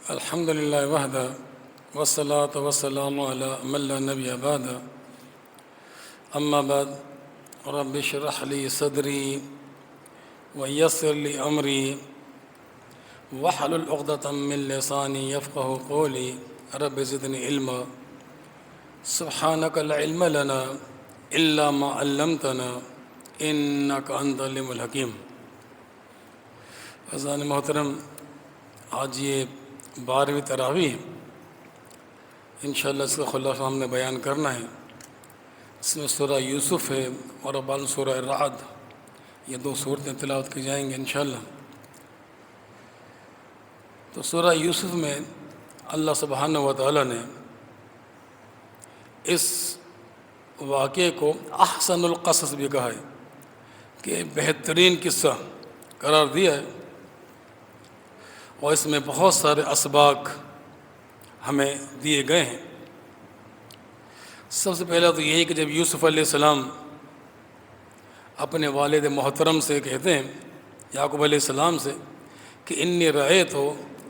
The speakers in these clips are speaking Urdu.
الحمد لله وحده والصلاة والسلام على من لا نبي بعده أما بعد رب اشرح لي صدري ويسر لي أمري واحلل عقدة من لساني يفقه قولي رب زدني علما سبحانك لا علم لنا إلا ما علمتنا إنك أنت العليم الحكيم. عزیزان محترم، آج یہ 12ویں تراویح ہے. انشاءاللہ اس کا خلاصہ ہم نے بیان کرنا ہے. اس میں سورہ یوسف ہے اور بعد سورہ الرعد، یہ دو صورتیں تلاوت کی جائیں گے انشاءاللہ. تو سورہ یوسف میں اللہ سبحانہ و تعالیٰ نے اس واقعے کو احسن القصص بھی کہا ہے کہ بہترین قصہ قرار دیا ہے، اور اس میں بہت سارے اسباق ہمیں دیے گئے ہیں. سب سے پہلا تو یہی کہ جب یوسف علیہ السلام اپنے والد محترم سے کہتے ہیں، یعقوب علیہ السلام سے، کہ انی رأیت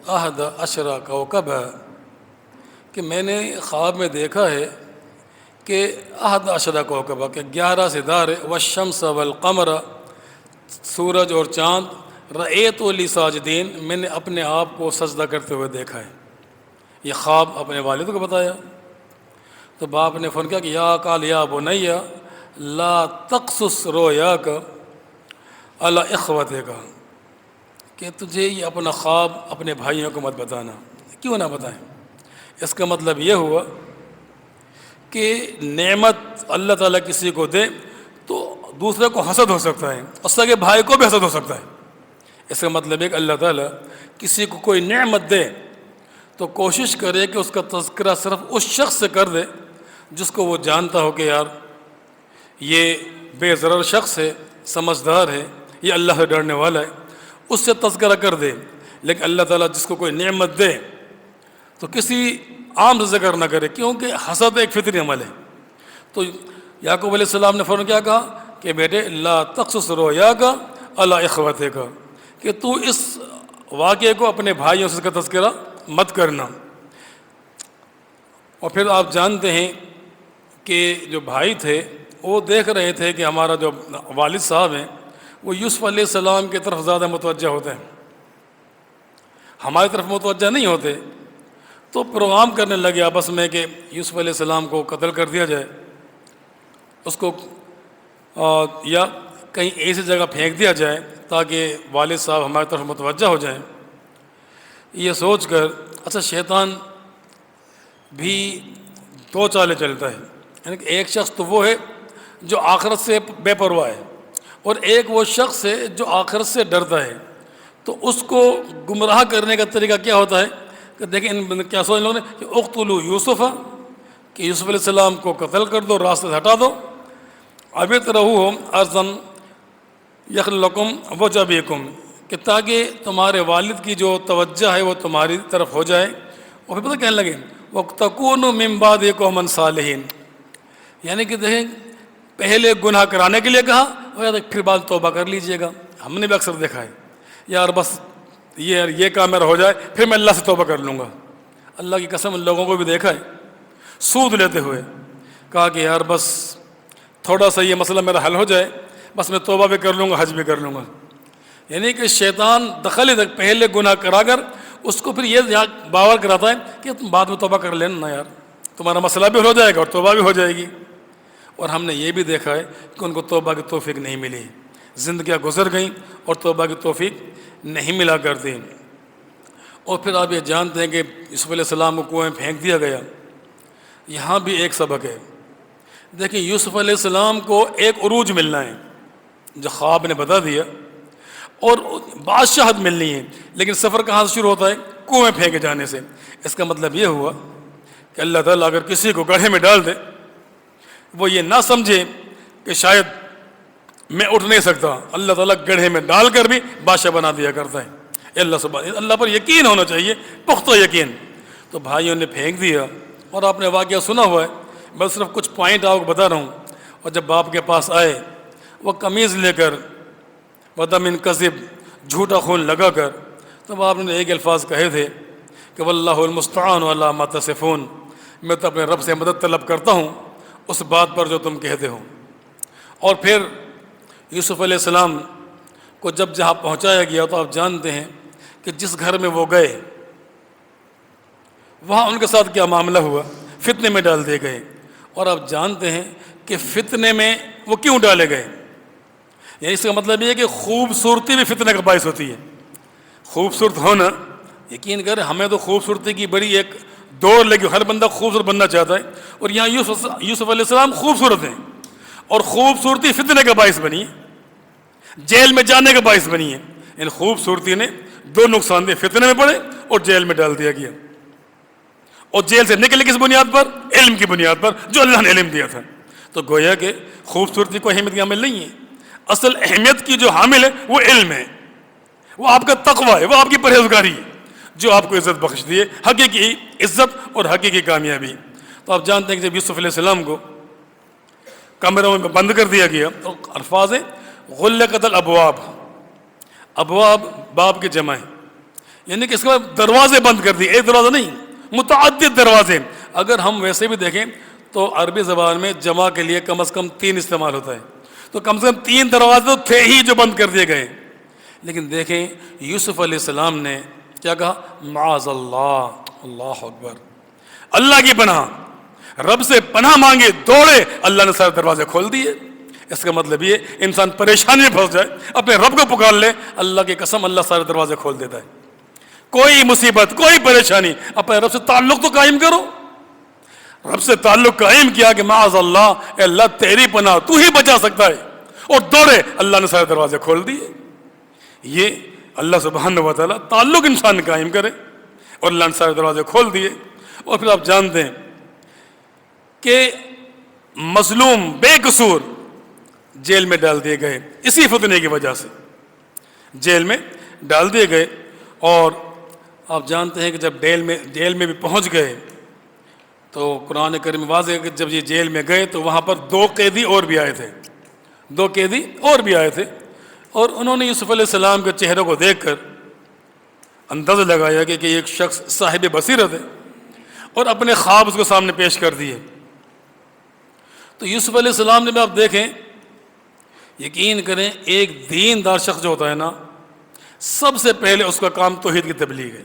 احد عشر کوکبا، کہ میں نے خواب میں دیکھا ہے کہ احد عشر کوکبا، کہ 11 ستارے، والشمس والقمر، سورج اور چاند، رأیت لی ساجدین، میں نے اپنے آپ کو سجدہ کرتے ہوئے دیکھا ہے. یہ خواب اپنے والد کو بتایا. تو باپ نے فون کیا کہ یا بنی لا تقصص رؤیاک علی اخوتک، کہ تجھے یہ اپنا خواب اپنے بھائیوں کو مت بتانا. کیوں نہ بتائیں؟ اس کا مطلب یہ ہوا کہ نعمت اللہ تعالیٰ کسی کو دے تو دوسرے کو حسد ہو سکتا ہے، اور سگے بھائی کو بھی حسد ہو سکتا ہے. اس کا مطلب ہے کہ اللہ تعالیٰ کسی کو کوئی نعمت دے تو کوشش کرے کہ اس کا تذکرہ صرف اس شخص سے کر دے جس کو وہ جانتا ہو کہ یار یہ بے ضرر شخص ہے، سمجھدار ہے، یہ اللہ سے ڈرنے والا ہے، اس سے تذکرہ کر دے. لیکن اللہ تعالیٰ جس کو کوئی نعمت دے تو کسی عام سے ذکر نہ کرے، کیونکہ حسد ایک فطری عمل ہے. تو یعقوب علیہ السلام نے فوراً کیا کہا کہ بیٹے لا تقصص رؤیاک علی اخوتک، کہ تو اس واقعے کو اپنے بھائیوں سے کا تذکرہ مت کرنا. اور پھر آپ جانتے ہیں کہ جو بھائی تھے وہ دیکھ رہے تھے کہ ہمارا جو والد صاحب ہیں وہ یوسف علیہ السلام کی طرف زیادہ متوجہ ہوتے ہیں، ہماری طرف متوجہ نہیں ہوتے. تو پروگرام کرنے لگے آپس میں کہ یوسف علیہ السلام کو قتل کر دیا جائے، اس کو یا کہیں ایسی جگہ پھینک دیا جائے تاکہ والد صاحب ہماری طرف متوجہ ہو جائیں. یہ سوچ کر اچھا شیطان بھی دو چالیں چلتا ہے، یعنی کہ ایک شخص تو وہ ہے جو آخرت سے بے پرواہ ہے، اور ایک وہ شخص ہے جو آخرت سے ڈرتا ہے. تو اس کو گمراہ کرنے کا طریقہ کیا ہوتا ہے کہ دیکھیں کیا سوچ لوگوں نے کہ اقتلوا یوسف، کہ یوسف علیہ السلام کو قتل کر دو، راستے سے ہٹا دو. ابترہوہ ارضا یخل لکم وجہ بیکم، کہ تاکہ تمہارے والد کی جو توجہ ہے وہ تمہاری طرف ہو جائے. اور پھر پتہ کہنے لگے وَتَكُونُوا مِن بَعْدِ قَوْمًا صَالِحِينَ، یعنی کہ دیکھیں پہلے گناہ کرانے کے لیے کہا اور پھر بعد توبہ کر لیجئے گا. ہم نے بھی اکثر دیکھا ہے یار بس یہ کام میرا ہو جائے پھر میں اللہ سے توبہ کر لوں گا. اللہ کی قسم ان لوگوں کو بھی دیکھا ہے سود لیتے ہوئے کہا کہ یار بس تھوڑا سا یہ مسئلہ میرا حل ہو جائے، بس میں توبہ بھی کر لوں گا، حج بھی کر لوں گا. یعنی کہ شیطان دخل تک پہلے گناہ کرا کر اس کو پھر یہ باور کراتا ہے کہ تم بعد میں توبہ کر لینا نا یار، تمہارا مسئلہ بھی ہو جائے گا اور توبہ بھی ہو جائے گی. اور ہم نے یہ بھی دیکھا ہے کہ ان کو توبہ کی توفیق نہیں ملی، زندگیاں گزر گئیں اور توبہ کی توفیق نہیں ملا کرتی. اور پھر آپ یہ جانتے ہیں کہ یوسف علیہ السلام کو کنویں میں پھینک دیا گیا. یہاں بھی ایک سبق ہے. دیکھیں یوسف علیہ السلام کو ایک عروج ملنا ہے جو خواب نے بتا دیا، اور بادشاہت ملنی ہے، لیکن سفر کہاں سے شروع ہوتا ہے؟ کنویں پھینکے جانے سے. اس کا مطلب یہ ہوا کہ اللہ تعالیٰ اگر کسی کو گڑھے میں ڈال دے وہ یہ نہ سمجھے کہ شاید میں اٹھ نہیں سکتا، اللہ تعالیٰ گڑھے میں ڈال کر بھی بادشاہ بنا دیا کرتا ہے. اللہ پر یقین ہونا چاہیے، پختہ یقین. تو بھائیوں نے پھینک دیا، اور آپ نے واقعہ سنا ہوا ہے، میں صرف کچھ پوائنٹ آپ کو بتا رہا ہوں. اور جب باپ کے پاس آئے وہ قمیض لے کر ودم کذب، جھوٹا خون لگا کر، تو باپ نے ایک الفاظ کہے تھے کہ واللہ المستعان علی ما تصفون، میں تو اپنے رب سے مدد طلب کرتا ہوں اس بات پر جو تم کہتے ہو۔ اور پھر یوسف علیہ السلام کو جب جہاں پہنچایا گیا تو آپ جانتے ہیں کہ جس گھر میں وہ گئے وہاں ان کے ساتھ کیا معاملہ ہوا، فتنے میں ڈال دیے گئے۔ اور آپ جانتے ہیں کہ فتنے میں وہ کیوں ڈالے گئے، یعنی اس کا مطلب یہ ہے کہ خوبصورتی بھی فتنے کا باعث ہوتی ہے۔ خوبصورت ہونا، یقین کریں ہمیں تو خوبصورتی کی بڑی ایک دوڑ لگی، ہر بندہ خوبصورت بننا چاہتا ہے، اور یہاں یوسف علیہ السلام خوبصورت ہیں، اور خوبصورتی فتنے کا باعث بنی ہے، جیل میں جانے کا باعث بنی ہے۔ ان خوبصورتی نے دو نقصان دے، فتنے میں پڑے اور جیل میں ڈال دیا گیا۔ اور جیل سے نکلے کس بنیاد پر؟ علم کی بنیاد پر، جو اللہ نے علم دیا تھا۔ تو گویا کہ خوبصورتی کو اہمیت کی حامل نہیں ہے، اصل اہمیت کی جو حامل ہے وہ علم ہے، وہ آپ کا تقوی ہے، وہ آپ کی پرہیزگاری ہے، جو آپ کو عزت بخش دیے، حقیقی عزت اور حقیقی کامیابی۔ تو آپ جانتے ہیں کہ جب یوسف علیہ السلام کو کمروں میں بند کر دیا گیا تو الفاظ ہیں غلقت الابواب، ابواب باب کے جمع ہے، یعنی کہ اس کے بعد دروازے بند کر دیے، ایک دروازہ نہیں، متعدد دروازے۔ اگر ہم ویسے بھی دیکھیں تو عربی زبان میں جمع کے لیے کم از کم 3 استعمال ہوتا ہے، تو کم سے کم 3 دروازے تو تھے ہی جو بند کر دیے گئے۔ لیکن دیکھیں یوسف علیہ السلام نے کیا کہا؟ معاذ اللہ، اللہ اکبر، اللہ کی پناہ، رب سے پناہ مانگے، دوڑے، اللہ نے سارے دروازے کھول دیے۔ اس کا مطلب یہ انسان پریشانی میں پھنس جائے، اپنے رب کو پکار لے، اللہ کی قسم اللہ سارے دروازے کھول دیتا ہے۔ کوئی مصیبت، کوئی پریشانی، اپنے رب سے تعلق تو قائم کرو۔ رب سے تعلق قائم کیا کہ معاذ اللہ، اے اللہ تیری پناہ، تو ہی بچا سکتا ہے، اور دوڑے، اللہ نے سارے دروازے کھول دیے۔ یہ اللہ سبحانہ و تعالیٰ تعلق انسان قائم کرے، اور اللہ نے سارے دروازے کھول دیے۔ اور پھر آپ جانتے ہیں کہ مظلوم بے قصور جیل میں ڈال دیے گئے، اسی فتنے کی وجہ سے جیل میں ڈال دیے گئے۔ اور آپ جانتے ہیں کہ جب جیل میں بھی پہنچ گئے تو قرآن کریم واضح ہے کہ جب یہ جیل میں گئے تو وہاں پر 2 قیدی اور بھی آئے تھے، 2 قیدی اور بھی آئے تھے، اور انہوں نے یوسف علیہ السلام کے چہرے کو دیکھ کر اندازہ لگایا کہ ایک شخص صاحب بصیرت ہے، اور اپنے خواب اس کو سامنے پیش کر دیے۔ تو یوسف علیہ السلام نے بھی آپ دیکھیں، یقین کریں ایک دیندار شخص جو ہوتا ہے نا، سب سے پہلے اس کا کام توحید کی تبلیغ ہے،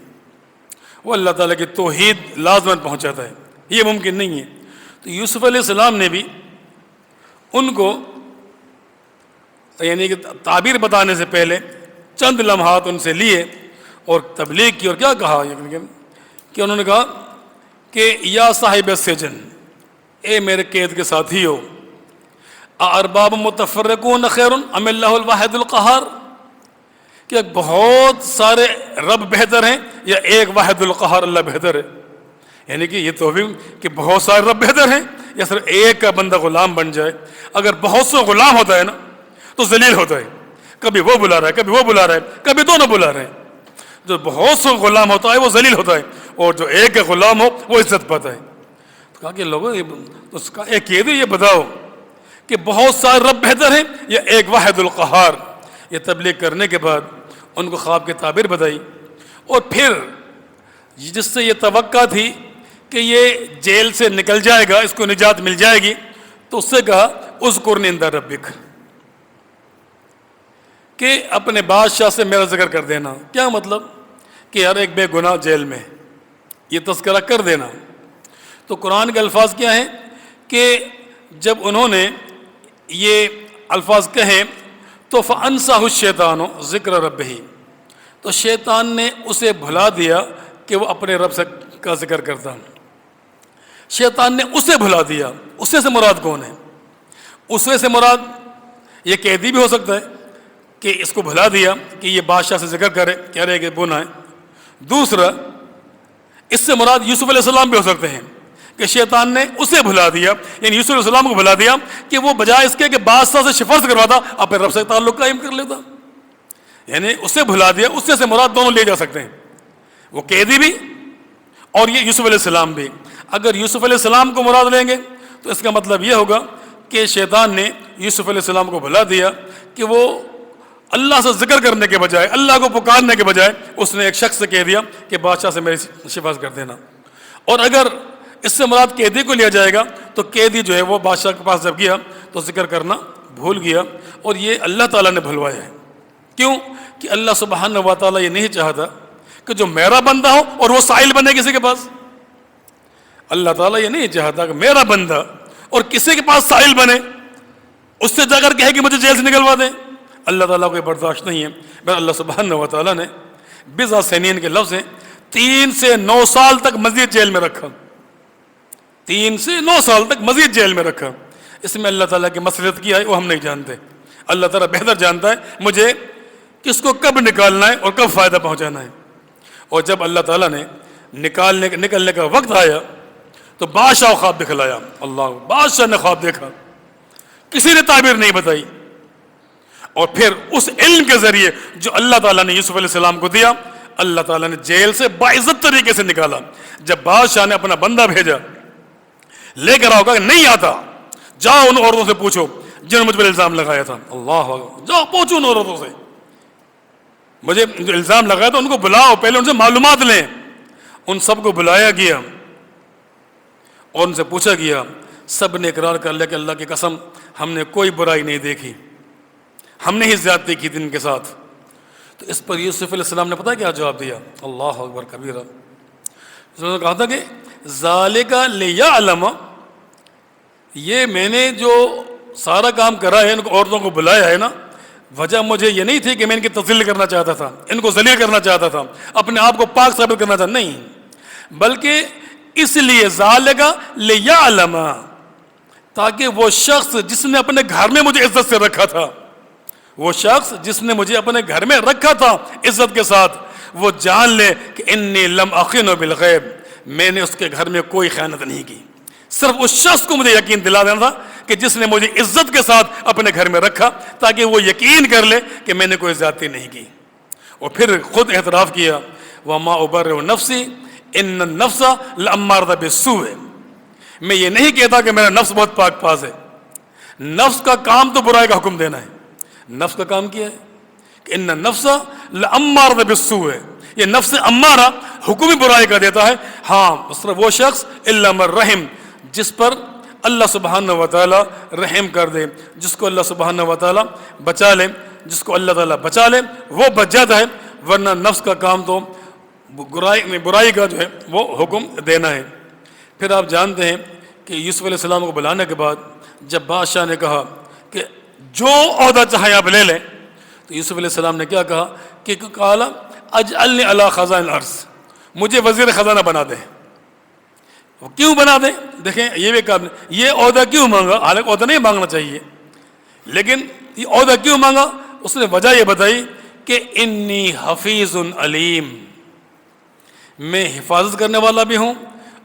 وہ اللہ تعالیٰ کی توحید لازماً پہنچاتا ہے، یہ ممکن نہیں ہے۔ تو یوسف علیہ السلام نے بھی ان کو یعنی کہ تعبیر بتانے سے پہلے چند لمحات ان سے لیے اور تبلیغ کی، اور کیا کہا کہ انہوں نے کہا کہ یا صاحب السجن، اے میرے قید کے ساتھی ہو، ارباب متفرقون خیر ام اللہ الواحد القہار، کہ بہت سارے رب بہتر ہیں یا ایک واحد القہار اللہ بہتر ہے؟ یعنی کہ یہ تو بھی کہ بہت سارے رب بہتر ہیں یا صرف ایک کا بندہ غلام بن جائے؟ اگر بہت سے غلام ہوتا ہے نا تو ذلیل ہوتا ہے، کبھی وہ بلا رہا ہے، کبھی وہ بلا رہا ہے، کبھی دونوں بلا رہے ہیں۔ جو بہت سے غلام ہوتا ہے وہ ذلیل ہوتا ہے، اور جو ایک کا غلام ہو وہ عزت پاتا ہے۔ تو کہا کہ لوگوں اس کا ایک یہ بتاؤ کہ بہت سارے رب بہتر ہیں یا ایک واحد القہار؟ یہ تبلیغ کرنے کے بعد ان کو خواب کی تعبیر بتائی، اور پھر جس سے یہ توقع تھی کہ یہ جیل سے نکل جائے گا، اس کو نجات مل جائے گی، تو اس سے کہا اذکرنی عند ربک، کہ اپنے بادشاہ سے میرا ذکر کر دینا۔ کیا مطلب؟ کہ ہر ایک بے گناہ جیل میں، یہ تذکرہ کر دینا۔ تو قرآن کے الفاظ کیا ہیں کہ جب انہوں نے یہ الفاظ کہیں تو فَأَنْسَاهُ الشَّيْطَانُ ذِكْرَ رَبِّهِ، تو شیطان نے اسے بھلا دیا کہ وہ اپنے رب کا ذکر کرتا۔ شیطان نے اسے بھلا دیا۔ اسے سے مراد کون ہے؟ اسے سے مراد یہ قیدی بھی ہو سکتا ہے کہ اس کو بھلا دیا کہ یہ بادشاہ سے ذکر کرے، کہہ رہے کہ گناہ ہے۔ دوسرا، اس سے مراد یوسف علیہ السلام بھی ہو سکتے ہیں کہ شیطان نے اسے بھلا دیا، یعنی یوسف علیہ السلام کو بھلا دیا کہ وہ بجائے اس کے کہ بادشاہ سے سفارش کرواتا، اپنے رب سے تعلق قائم کر لیتا۔ یعنی اسے بھلا دیا، اس سے مراد دونوں لے جا سکتے ہیں، وہ قیدی بھی اور یہ یوسف علیہ السلام بھی۔ اگر یوسف علیہ السلام کو مراد لیں گے تو اس کا مطلب یہ ہوگا کہ شیطان نے یوسف علیہ السلام کو بھلا دیا کہ وہ اللہ سے ذکر کرنے کے بجائے، اللہ کو پکارنے کے بجائے اس نے ایک شخص سے کہہ دیا کہ بادشاہ سے میری شفاعت کر دینا. اور اگر اس سے مراد قیدی کو لیا جائے گا تو قیدی جو ہے وہ بادشاہ کے پاس جب گیا تو ذکر کرنا بھول گیا، اور یہ اللہ تعالیٰ نے بھلوایا ہے. کیوں؟ کہ اللہ سبحانہ و تعالیٰ یہ نہیں چاہتا کہ جو میرا بندہ ہو اور وہ سائل بنے کسی کے پاس. اللہ تعالیٰ یہ نہیں چاہتا کہ میرا بندہ اور کسی کے پاس سائل بنے، اس سے جا کر کہے کہ مجھے جیل سے نکلوا دیں. اللہ تعالیٰ کو یہ برداشت نہیں ہے. بس اللہ سبحانہ و تعالیٰ نے بضع سنین کے لفظ ہیں 3 سے 9 سال تک مزید جیل میں رکھا. 3 سے 9 سال تک مزید جیل میں رکھا. اس میں اللہ تعالیٰ کی مصلحت کیا ہے وہ ہم نہیں جانتے. اللہ تعالیٰ بہتر جانتا ہے مجھے کس کو کب نکالنا ہے اور کب فائدہ پہنچانا ہے. اور جب اللہ تعالیٰ نے نکلنے کا وقت آیا تو بادشاہ کو خواب دکھلایا. اللہ، بادشاہ نے خواب دیکھا، کسی نے تعبیر نہیں بتائی. اور پھر اس علم کے ذریعے جو اللہ تعالیٰ نے یوسف علیہ السلام کو دیا، اللہ تعالیٰ نے جیل سے باعزت طریقے سے نکالا. جب بادشاہ نے اپنا بندہ بھیجا لے کر آؤ، کہ نہیں آتا، جاؤ ان عورتوں سے پوچھو جنہوں نے مجھ پر الزام لگایا تھا. اللہ اکبر، جاؤ پوچھو ان عورتوں سے، مجھے جو الزام لگایا تھا ان کو بلاؤ، پہلے ان سے معلومات لیں. ان سب کو بلایا گیا اور ان سے پوچھا گیا. سب نے اقرار کر لیا کہ اللہ کی قسم ہم نے کوئی برائی نہیں دیکھی، ہم نے ہی زیادتی کی تھی ان کے ساتھ. تو اس پر یوسف علیہ السلام نے پتہ کیا جواب دیا؟ اللہ اکبر کبیرہ. انہوں نے کہا تھا کہ ذالک لیعلم، یہ میں نے جو سارا کام کرا ہے، ان کو عورتوں کو بلایا ہے نا، وجہ مجھے یہ نہیں تھی کہ میں ان کی تذلیل کرنا چاہتا تھا، ان کو ذلیل کرنا چاہتا تھا، اپنے آپ کو پاک ثابت کرنا چاہتا، نہیں، بلکہ اس لیے ذالک لیعلم، تاکہ وہ شخص جس نے اپنے گھر میں مجھے عزت سے رکھا تھا، وہ شخص جس نے مجھے اپنے گھر میں رکھا تھا عزت کے ساتھ، وہ جان لے کہ انی لم اخن بالغیب، میں نے اس کے گھر میں کوئی خیانت نہیں کی. صرف اس شخص کو مجھے یقین دلا دینا تھا کہ جس نے مجھے عزت کے ساتھ اپنے گھر میں رکھا، تاکہ وہ یقین کر لے کہ میں نے کوئی زیادتی نہیں کی. اور پھر خود اعتراف کیا، وما ابرئ نفسی ان النفس لامارۃ بالسوء، میں یہ نہیں کہتا کہ میرا نفس بہت پاک پاس ہے. نفس کا کام تو برائی کا حکم دینا ہے. نفس کا کام کیا ہے کہ ان النفس لامارۃ بالسوء، یہ نفس امارہ حکم ہی برائی کا دیتا ہے. ہاں، صرف وہ شخص الا من رحم، جس پر اللہ سبحانہ و تعالیٰ رحم کر دے، جس کو اللہ سبحانہ و تعالیٰ بچا لے، جس کو اللہ تعالیٰ بچا لے وہ بچ جاتا ہے. ورنہ نفس کا کام تو برائی کا جو ہے وہ حکم دینا ہے. پھر آپ جانتے ہیں کہ یوسف علیہ السلام کو بلانے کے بعد جب بادشاہ نے کہا کہ جو عہدہ چاہے آپ لے لیں، تو یوسف علیہ السلام نے کیا کہا کہ قال اجعلنی علی خزائن الارض، مجھے وزیر خزانہ بنا دیں. کیوں بنا دیں؟ دیکھیں یہ بھی کام، یہ عہدہ کیوں مانگا؟ حالانکہ عہدہ نہیں مانگنا چاہیے، لیکن یہ عہدہ کیوں مانگا؟ اس نے وجہ یہ بتائی کہ انی حفیظ علیم، میں حفاظت کرنے والا بھی ہوں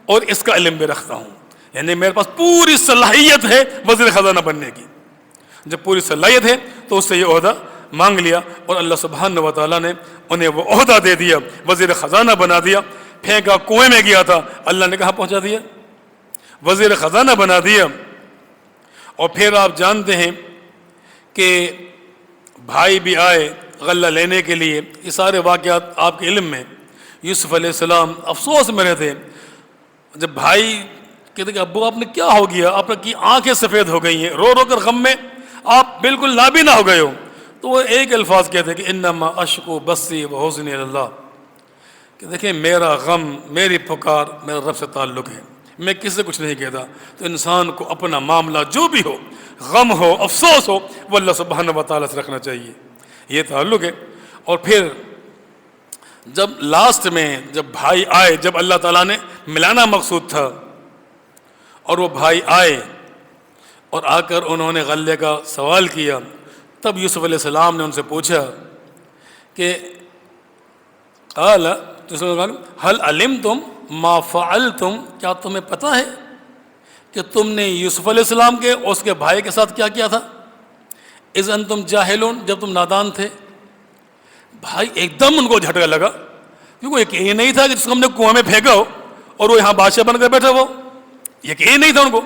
اور اس کا علم بھی رکھتا ہوں. یعنی میرے پاس پوری صلاحیت ہے وزیر خزانہ بننے کی. جب پوری صلاحیت ہے تو اس سے یہ عہدہ مانگ لیا، اور اللہ سبحانہ و تعالیٰ نے انہیں وہ عہدہ دے دیا، وزیر خزانہ بنا دیا. پھینکا کنویں میں گیا تھا، اللہ نے کہاں پہنچا دیا؟ وزیر خزانہ بنا دیا. اور پھر آپ جانتے ہیں کہ بھائی بھی آئے غلہ لینے کے لیے. یہ سارے واقعات آپ کے علم میں. یوسف علیہ السلام افسوس میں رہتے. جب بھائی کہتے کہ ابو آپ نے کیا ہو گیا، آپ کی آنکھیں سفید ہو گئی ہیں، رو رو کر غم میں آپ بالکل نابینا ہو گئے ہو، تو وہ ایک الفاظ کہتے کہ انما اشکو بسی و حزنی اللہ، کہ دیکھیں میرا غم، میری پکار میرا رب سے تعلق ہے، میں کسی سے کچھ نہیں کہتا. تو انسان کو اپنا معاملہ جو بھی ہو، غم ہو، افسوس ہو، وہ اللہ سبحانہ و تعالیٰ سے رکھنا چاہیے، یہ تعلق ہے. اور پھر جب لاسٹ میں جب بھائی آئے، جب اللہ تعالیٰ نے ملانا مقصود تھا، اور وہ بھائی آئے اور آ کر انہوں نے غلے کا سوال کیا، تب یوسف علیہ السلام نے ان سے پوچھا کہ قال هل علمتم ما فعلتم، کیا تمہیں پتہ ہے کہ تم نے یوسف علیہ السلام کے اور اس کے بھائی کے ساتھ کیا کیا تھا؟ اذ انتم جاہلون، جب تم نادان تھے. بھائی ایک دم ان کو جھٹکا لگا، کیونکہ یہ نہیں تھا کہ جس کو ہم نے کنویں میں پھینکا ہو اور وہ یہاں بادشاہ بن کر بیٹھا، وہ یقین نہیں تھا ان کو.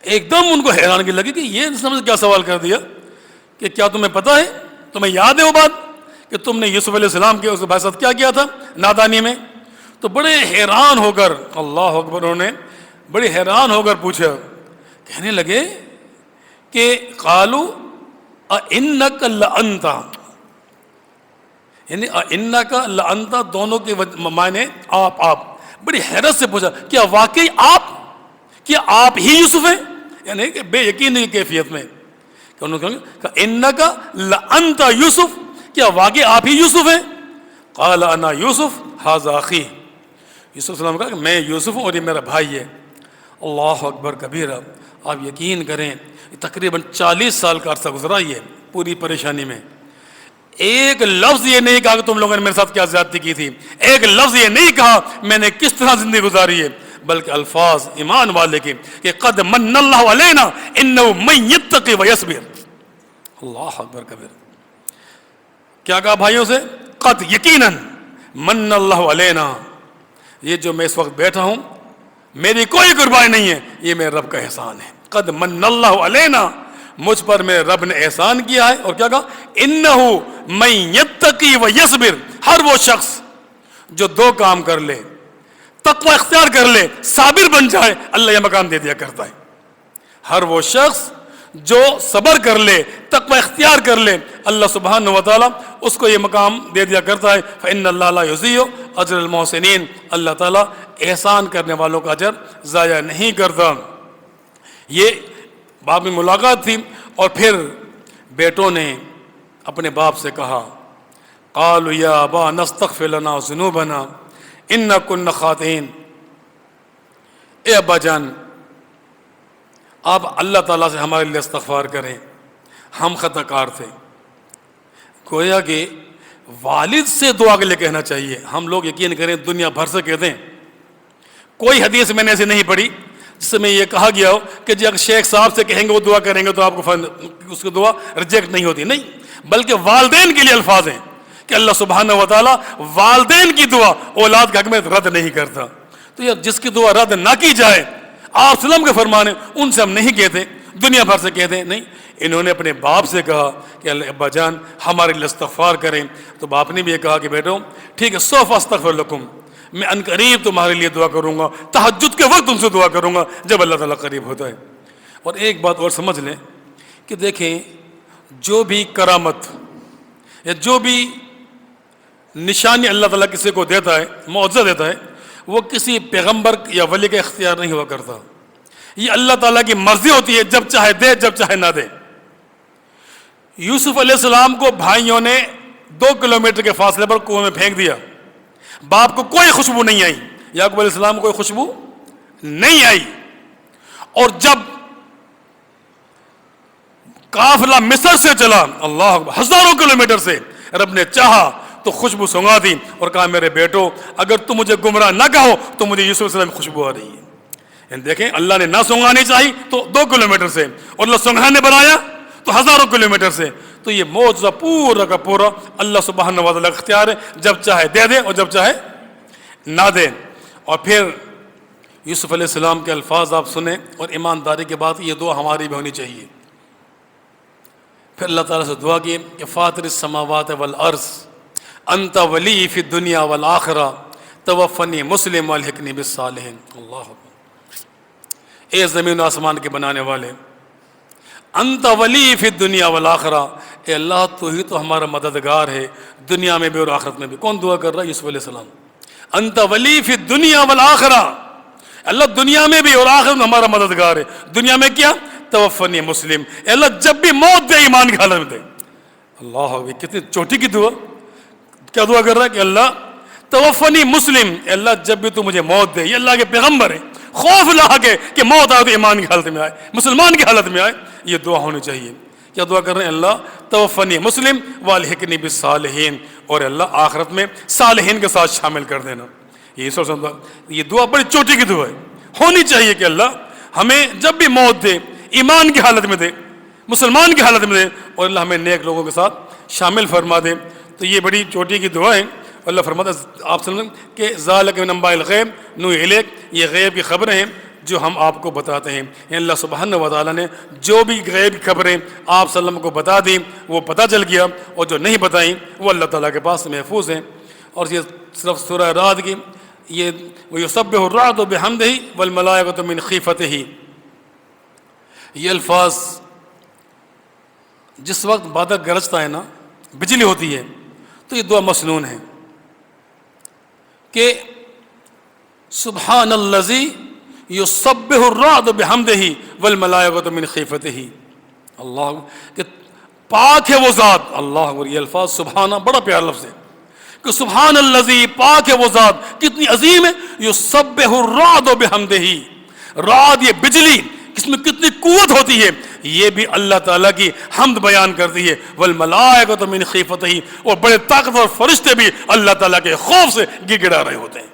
ایک دم ان کو حیرانگی لگی کہ یہ انسان نے کیا سوال کر دیا کہ کیا تمہیں پتہ ہے تمہیں یاد ہے وہ بات کہ تم نے یوسف علیہ السلام کے اس کے بھائی ساتھ کیا کیا تھا نادانی میں؟ تو بڑے حیران ہو کر، اللہ اکبر، انہوں نے بڑے حیران ہو کر پوچھا، کہنے لگے کہ قالوا اِنَّكَ لَأَنْتَ، یعنی اِنَّكَ لَأَنْتَ دونوں کے معنی آپ. بڑی حیرت سے پوچھا، کیا واقعی آپ ہی یوسف ہیں؟ یعنی کہ بے یقینی کیفیت میں کہ انہوں نے کہا اِنَّكَ لَأَنْتَ یوسف، کیا واقعی آپ ہی یوسف ہیں؟ قال انا یوسف ھذا اخی، یوسف علیہ السلام نے کہا کہ میں یوسف ہوں اور یہ میرا بھائی ہے. اللہ اکبر کبیرہ. آپ یقین کریں تقریباً 40 سال کا عرصہ گزرا یہ پوری پریشانی میں. ایک لفظ یہ نہیں کہا کہ تم لوگوں نے میرے ساتھ کیا زیادتی کی تھی، ایک لفظ یہ نہیں کہا میں نے کس طرح زندگی گزاری ہے، بلکہ الفاظ ایمان والے کے کہ قد من اللہ علینا انہ من یتقی ویصبر. اللہ اکبر کبیر. کیا کہا بھائیوں سے؟ قد یقیناً من اللہ علینا، یہ جو میں اس وقت بیٹھا ہوں میری کوئی قربانی نہیں ہے، یہ میرے رب کا احسان ہے. قد من اللہ علینا، مجھ پر میرے رب نے احسان کیا ہے. اور کیا کہا؟ انہ من یتقی ویصبر، ہر وہ شخص جو دو کام کر لے، تقوی اختیار کر لے، صابر بن جائے، اللہ یہ مقام دے دیا کرتا ہے. ہر وہ شخص جو صبر کر لے، تقوی اختیار کر لے، اللہ سبحانہ و تعالیٰ اس کو یہ مقام دے دیا کرتا ہے. فإن اللہ لا یضیع اجر المحسنین، اللہ تعالیٰ احسان کرنے والوں کا اجر ضائع نہیں کرتا. یہ باپ میں ملاقات تھی اور پھر بیٹوں نے اپنے باپ سے کہا قالوا یا ابا نستغفر لنا ذنوبنا انا كنا خاطئین، اے ابا جان آپ اللہ تعالیٰ سے ہمارے لیے استغفار کریں، ہم خطا کار تھے. گویا کہ والد سے دعا کے لیے کہنا چاہیے. ہم لوگ یقین کریں دنیا بھر سے کہتے ہیں، کوئی حدیث میں نے ایسی نہیں پڑھی جس میں یہ کہا گیا ہو کہ جب شیخ صاحب سے کہیں گے وہ دعا کریں گے تو آپ کو اس کی دعا ریجیکٹ نہیں ہوتی. نہیں، بلکہ والدین کے لیے الفاظ ہیں کہ اللہ سبحانہ و تعالیٰ والدین کی دعا اولاد کے حق میں رد نہیں کرتا. تو یہ جس کی دعا رد نہ کی جائے، آپ سلم کے فرمانے ان سے ہم نہیں کہتے، دنیا بھر سے کہتے ہیں. نہیں، انہوں نے اپنے باپ سے کہا کہ اللہ ابا جان ہمارے لیے استغفار کریں. تو باپ نے بھی یہ کہا کہ بیٹو ٹھیک ہے، سوف استغفر لکم، میں ان قریب تمہارے لیے دعا کروں گا، تہجد کے وقت تم سے دعا کروں گا جب اللہ تعالیٰ قریب ہوتا ہے. اور ایک بات اور سمجھ لیں کہ دیکھیں جو بھی کرامت یا جو بھی نشانی اللہ تعالیٰ کسی کو دیتا ہے، معجزہ دیتا ہے، وہ کسی پیغمبر یا ولی کا اختیار نہیں ہوا کرتا. یہ اللہ تعالیٰ کی مرضی ہوتی ہے، جب چاہے دے جب چاہے نہ دے. یوسف علیہ السلام کو بھائیوں نے 2 کلومیٹر کے فاصلے پر کنویں میں پھینک دیا. باپ کو کوئی خوشبو نہیں آئی، یعقوب علیہ السلام کو کوئی خوشبو نہیں آئی. اور جب قافلہ مصر سے چلا، اللہ اکبر، ہزاروں کلومیٹر سے، رب نے چاہا تو خوشبو سونگا دی اور کہا میرے بیٹو اگر تم مجھے گمراہ نہ کہو تو مجھے یوسف علیہ السلام کی خوشبو آ رہی ہے. یعنی دیکھیں اللہ نے نہ سونگانی چاہی تو 2 کلومیٹر سے، اور اللہ سونگانے بنایا تو ہزاروں کلومیٹر سے. تو یہ معجزہ پورا کا پورا اللہ سبحانہ و تعالیٰ کا اختیار ہے، جب چاہے دے دے اور جب چاہے نہ دے. اور پھر یوسف علیہ السلام کے الفاظ آپ سنیں، اور ایمانداری کے بعد یہ دعا ہماری بھی ہونی چاہیے. پھر اللہ تعالیٰ سے دعا کی کہ فاطر السماوات والارض انت ولی فی الدنیا والآخرہ توفنی مسلم والحقنی بالصالحین. اللہ اکبر. اے زمین و آسمان کے بنانے والے، انت ولی فی الدنیا والآخرہ، اے اللہ تو ہی تو ہمارا مددگار ہے دنیا میں بھی اور آخرت میں بھی. کون دعا کر رہا ہے؟ یوسف علیہ السلام. انت ولی فی الدنیا والآخرہ، اللہ دنیا میں بھی اور آخرت میں ہمارا مددگار ہے. دنیا میں کیا؟ توفنی مسلم، اے اللہ جب بھی موت دے ایمان کی حالت میں دے. اللہ اکبر، کتنی چوٹی کی دعا. کیا دعا کر رہا ہے کہ اللہ توفنی مسلم، اے اللہ جب بھی تو مجھے موت دے. یہ اللہ کے پیغمبر ہیں، خوف لا کے کہ موت آئے تو ایمان کی حالت میں آئے، مسلمان کی حالت میں آئے. یہ دعا ہونی چاہیے. کیا دعا کر رہے ہیں؟ اللہ توفنی مسلم والحقنی بالصالحین، اور اللہ آخرت میں صالحین کے ساتھ شامل کر دینا. یہ دعا بڑی چوٹی کی دعا ہے، ہونی چاہیے کہ اللہ ہمیں جب بھی موت دے ایمان کی حالت میں دے، مسلمان کی حالت میں دے، اور اللہ ہمیں نیک لوگوں کے ساتھ شامل فرما دے. تو یہ بڑی چوٹی کی دعا ہے. اللہ فرماتا ہے آپ صلی اللہ علیہ وسلم کہ ذالک من انباء الغیب نوحی الیک، یہ غیب کی خبریں ہیں جو ہم آپ کو بتاتے ہیں. یعنی اللہ سبحانہ و تعالیٰ نے جو بھی غیب خبریں آپ صلی اللہ علیہ وسلم کو بتا دیں وہ پتہ چل گیا، اور جو نہیں بتائیں وہ اللہ تعالیٰ کے پاس محفوظ ہیں. اور یہ صرف سورہ رعد کی یہ وَيُسَبِّحُ الرَّعْدُ بِحَمْدِهِ وَالْمَلَائِكَةُ مِنْ خِیفَتِهِ، یہ الفاظ جس وقت بادل گرجتا ہے نا، بجلی ہوتی ہے، تو یہ دعا مسنون ہے کہ سبحان الذی یسبح الرعد بحمدہ والملائکۃ من خیفتہ. اللہ کہ پاک ہے وہ ذات. اللہ اکبر. یہ الفاظ سبحانہ بڑا پیارا لفظ ہے کہ سبحان الذی، پاک ہے وہ ذات کتنی عظیم ہے، یسبح الرعد بحمدہ. رعد یہ بجلی اس میں کتنی قوت ہوتی ہے، یہ بھی اللہ تعالیٰ کی حمد بیان کرتی ہے. والملائکۃ من خیفتہ، اور بڑے طاقتور فرشتے بھی اللہ تعالیٰ کے خوف سے گڑگڑا رہے ہوتے ہیں،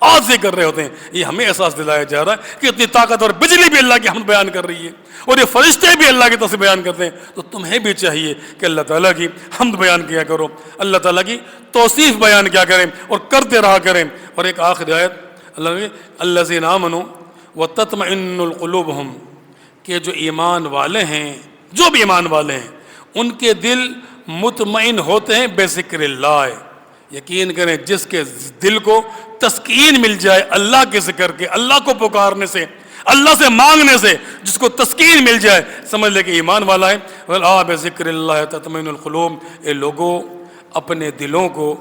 عاجزی کر رہے ہوتے ہیں. یہ ہمیں احساس دلایا جا رہا ہے کہ اتنی طاقتور بجلی بھی اللہ کی حمد بیان کر رہی ہے، اور یہ فرشتے بھی اللہ کی طرف سے بیان کرتے ہیں. تو تمہیں بھی چاہیے کہ اللہ تعالیٰ کی حمد بیان کیا کرو، اللہ تعالیٰ کی توصیف بیان کیا کریں اور کرتے رہا کریں. اور ایک آخری آیت اللہ نے الذین آمنوا وتطمئن قلوبہم، کہ جو ایمان والے ہیں، جو بھی ایمان والے ہیں ان کے دل مطمئن ہوتے ہیں بے ذکر اللہ. یقین کریں جس کے دل کو تسکین مل جائے اللہ کے ذکر کے، اللہ کو پکارنے سے، اللہ سے مانگنے سے، جس کو تسکین مل جائے، سمجھ لے کہ ایمان والا ہے. وَالْآ بِذِكْرِ اللَّهِ تَطْمَئِنُّ الْقُلُوبُ. اے لوگوں اپنے دلوں کو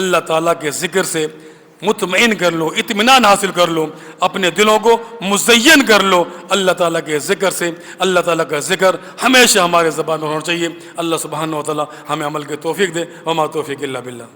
اللہ تعالیٰ کے ذکر سے مطمئن کر لو، اطمینان حاصل کر لو، اپنے دلوں کو مزین کر لو اللہ تعالیٰ کے ذکر سے. اللہ تعالیٰ کا ذکر ہمیشہ ہمارے زبان میں ہونا چاہیے. اللہ سبحانہ و تعالیٰ ہمیں عمل کے توفیق دے. وما توفیق الا باللہ.